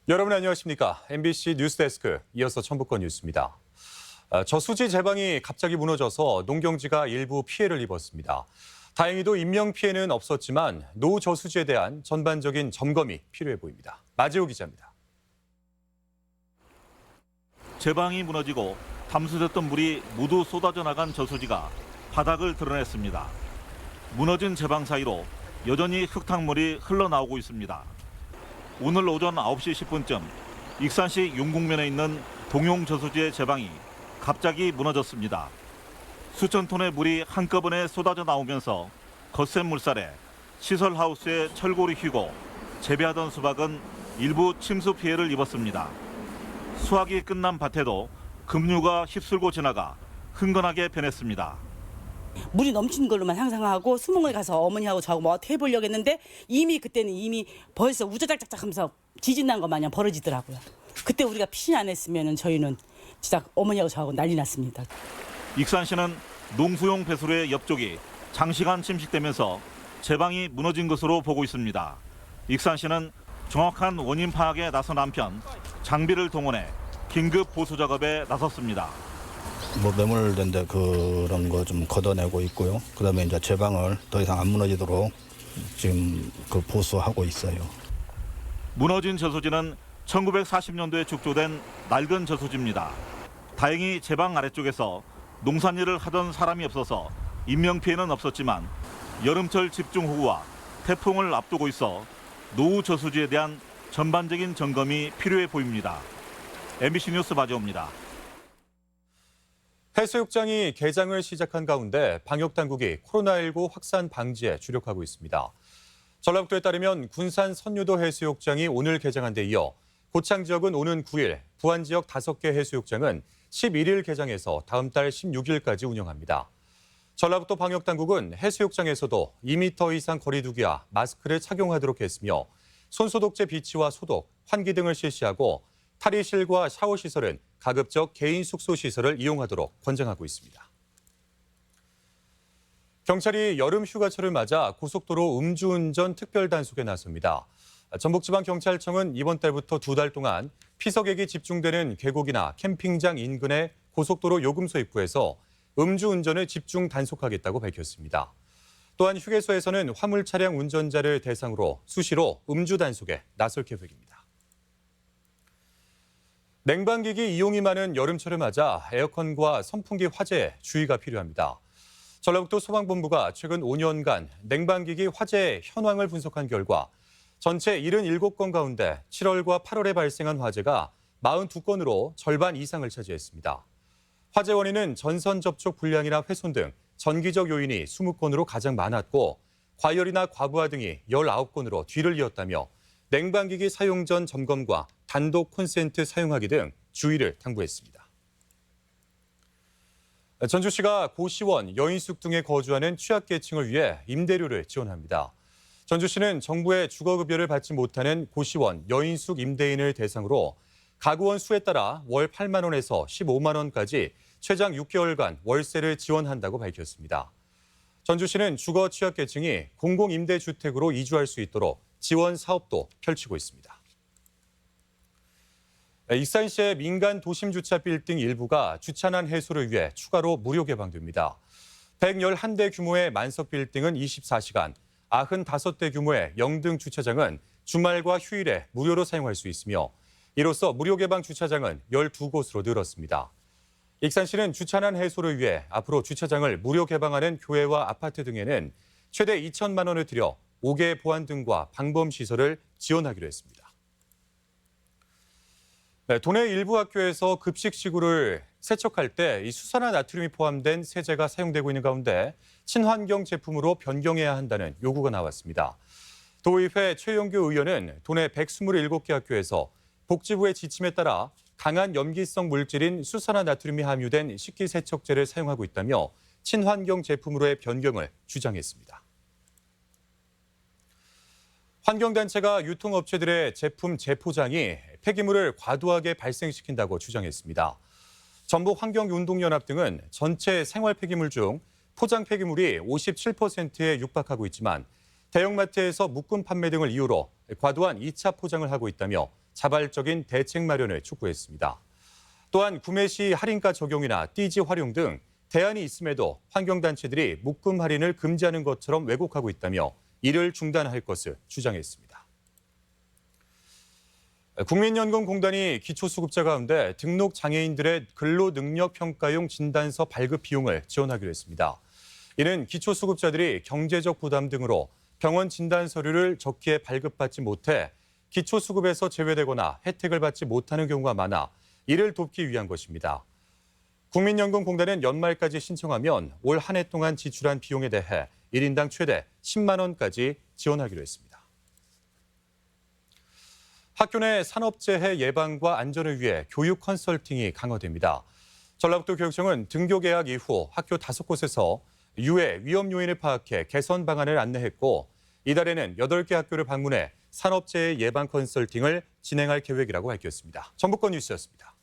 여러분 안녕하십니까? MBC 뉴스데스크 이어서 첨부권 뉴스입니다. 저수지 제방이 갑자기 무너져서 농경지가 일부 피해를 입었습니다. 다행히도 인명 피해는 없었지만 노후 저수지에 대한 전반적인 점검이 필요해 보입니다. 마지호 기자입니다. 제방이 무너지고 담수됐던 물이 모두 쏟아져 나간 저수지가 바닥을 드러냈습니다. 무너진 제방 사이로 여전히 흙탕물이 흘러나오고 있습니다. 오늘 오전 9시 10분쯤 익산시 용궁면에 있는 동용 저수지의 제방이 갑자기 무너졌습니다. 수천 톤의 물이 한꺼번에 쏟아져 나오면서 거센 물살에 시설 하우스에 철골이 휘고 재배하던 수박은 일부 침수 피해를 입었습니다. 수확이 끝난 밭에도 급류가 휩쓸고 지나가 흥건하게 변했습니다. 물이 넘치는 걸로만 상상하고 수목을 가서 어머니하고 저하고 뭐 어떻게 해보려고 했는데 그때는 이미 벌써 우저작작작 하면서 지진 난 것 마냥 벌어지더라고요. 그때 우리가 피신 안 했으면 저희는 진짜 어머니하고 저하고 난리 났습니다. 익산시는 농수용 배수로의 옆쪽이 장시간 침식되면서 제방이 무너진 것으로 보고 있습니다. 익산시는 정확한 원인 파악에 나선 한편 장비를 동원해 긴급 보수 작업에 나섰습니다. 매몰된데 그런 거 좀 걷어내고 있고요. 그다음에 이제 제방을 더 이상 안 무너지도록 지금 보수하고 있어요. 무너진 저수지는 1940년도에 축조된 낡은 저수지입니다. 다행히 제방 아래쪽에서 농산일을 하던 사람이 없어서 인명 피해는 없었지만 여름철 집중호우와 태풍을 앞두고 있어 노후 저수지에 대한 전반적인 점검이 필요해 보입니다. MBC 뉴스 마지호입니다. 해수욕장이 개장을 시작한 가운데 방역당국이 코로나19 확산 방지에 주력하고 있습니다. 전라북도에 따르면 군산 선유도 해수욕장이 오늘 개장한 데 이어 고창 지역은 오는 9일, 부안 지역 5개 해수욕장은 11일 개장해서 다음 달 16일까지 운영합니다. 전라북도 방역당국은 해수욕장에서도 2m 이상 거리 두기와 마스크를 착용하도록 했으며 손소독제 비치와 소독, 환기 등을 실시하고 탈의실과 샤워시설은 가급적 개인 숙소 시설을 이용하도록 권장하고 있습니다. 경찰이 여름 휴가철을 맞아 고속도로 음주운전 특별단속에 나섭니다. 전북지방경찰청은 이번 달부터 2달 동안 피서객이 집중되는 계곡이나 캠핑장 인근의 고속도로 요금소 입구에서 음주운전을 집중 단속하겠다고 밝혔습니다. 또한 휴게소에서는 화물 차량 운전자를 대상으로 수시로 음주 단속에 나설 계획입니다. 냉방기기 이용이 많은 여름철을 맞아 에어컨과 선풍기 화재에 주의가 필요합니다. 전라북도 소방본부가 최근 5년간 냉방기기 화재 현황을 분석한 결과 전체 77건 가운데 7월과 8월에 발생한 화재가 42건으로 절반 이상을 차지했습니다. 화재 원인은 전선 접촉 불량이나 훼손 등 전기적 요인이 20건으로 가장 많았고 과열이나 과부하 등이 19건으로 뒤를 이었다며 냉방기기 사용 전 점검과 단독 콘센트 사용하기 등 주의를 당부했습니다. 전주시가 고시원, 여인숙 등에 거주하는 취약계층을 위해 임대료를 지원합니다. 전주시는 정부의 주거급여를 받지 못하는 고시원, 여인숙 임대인을 대상으로 가구원 수에 따라 월 8만 원에서 15만 원까지 최장 6개월간 월세를 지원한다고 밝혔습니다. 전주시는 주거 취약계층이 공공임대주택으로 이주할 수 있도록 지원 사업도 펼치고 있습니다. 익산시의 민간 도심 주차 빌딩 일부가 주차난 해소를 위해 추가로 무료 개방됩니다. 111대 규모의 만석 빌딩은 24시간, 95대 규모의 영등 주차장은 주말과 휴일에 무료로 사용할 수 있으며 이로써 무료 개방 주차장은 12곳으로 늘었습니다. 익산시는 주차난 해소를 위해 앞으로 주차장을 무료 개방하는 교회와 아파트 등에는 최대 2천만 원을 들여 5개 보안 등과 방범시설을 지원하기로 했습니다. 도내 일부 학교에서 급식시구를 세척할 때 이 수산화 나트륨이 포함된 세제가 사용되고 있는 가운데 친환경 제품으로 변경해야 한다는 요구가 나왔습니다. 도의회 최용규 의원은 도내 127개 학교에서 복지부의 지침에 따라 강한 염기성 물질인 수산화 나트륨이 함유된 식기세척제를 사용하고 있다며 친환경 제품으로의 변경을 주장했습니다. 환경단체가 유통업체들의 제품 재포장이 폐기물을 과도하게 발생시킨다고 주장했습니다. 전북환경운동연합 등은 전체 생활 폐기물 중 포장 폐기물이 57%에 육박하고 있지만 대형마트에서 묶음 판매 등을 이유로 과도한 2차 포장을 하고 있다며 자발적인 대책 마련을 촉구했습니다. 또한 구매 시 할인가 적용이나 띠지 활용 등 대안이 있음에도 환경단체들이 묶음 할인을 금지하는 것처럼 왜곡하고 있다며 이를 중단할 것을 주장했습니다. 국민연금공단이 기초수급자 가운데 등록 장애인들의 근로능력평가용 진단서 발급 비용을 지원하기로 했습니다. 이는 기초수급자들이 경제적 부담 등으로 병원 진단 서류를 적기에 발급받지 못해 기초수급에서 제외되거나 혜택을 받지 못하는 경우가 많아 이를 돕기 위한 것입니다. 국민연금공단은 연말까지 신청하면 올 한 해 동안 지출한 비용에 대해 1인당 최대 10만 원까지 지원하기로 했습니다. 학교 내 산업재해 예방과 안전을 위해 교육 컨설팅이 강화됩니다. 전라북도 교육청은 등교 개학 이후 학교 5곳에서 유해 위험 요인을 파악해 개선 방안을 안내했고 이달에는 8개 학교를 방문해 산업재해 예방 컨설팅을 진행할 계획이라고 밝혔습니다. 전북권 뉴스였습니다.